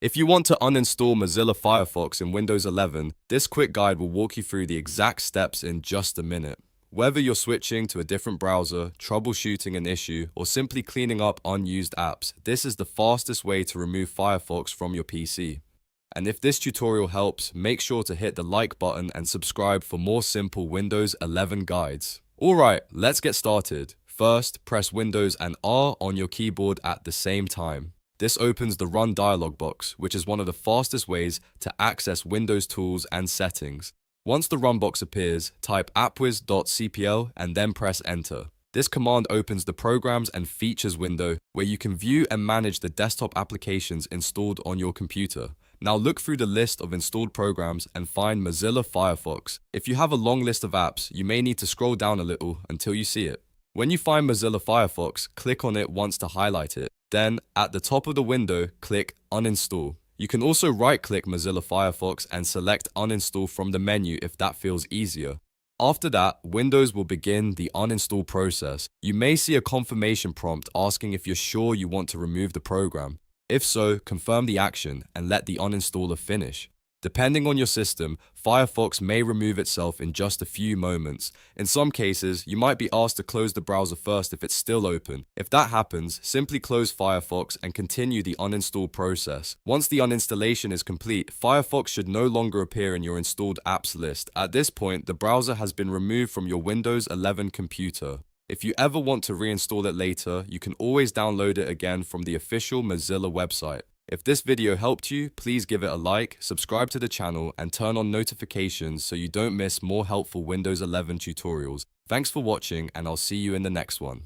If you want to uninstall Mozilla Firefox in Windows 11, this quick guide will walk you through the exact steps in just a minute. Whether you're switching to a different browser, troubleshooting an issue, or simply cleaning up unused apps, this is the fastest way to remove Firefox from your PC. And if this tutorial helps, make sure to hit the like button and subscribe for more simple Windows 11 guides. Alright, let's get started. First, press Windows and R on your keyboard at the same time. This opens the Run Dialog box, which is one of the fastest ways to access Windows tools and settings. Once the Run box appears, type Appwiz.Cpl and then press Enter. This command opens the Programs and Features window where you can view and manage the desktop applications installed on your computer. Now look through the list of installed programs and find Mozilla Firefox. If you have a long list of apps, you may need to scroll down a little until you see it. When you find Mozilla Firefox, click on it once to highlight it. Then, at the top of the window, click Uninstall. You can also right-click Mozilla Firefox and select Uninstall from the menu if that feels easier. After that, Windows will begin the uninstall process. You may see a confirmation prompt asking if you're sure you want to remove the program. If so, confirm the action and let the uninstaller finish. Depending on your system, Firefox may remove itself in just a few moments. In some cases, you might be asked to close the browser first if it's still open. If that happens, simply close Firefox and continue the uninstall process. Once the uninstallation is complete, Firefox should no longer appear in your installed apps list. At this point, the browser has been removed from your Windows 11 computer. If you ever want to reinstall it later, you can always download it again from the official Mozilla website. If this video helped you, please give it a like, subscribe to the channel, and turn on notifications so you don't miss more helpful Windows 11 tutorials. Thanks for watching, and I'll see you in the next one.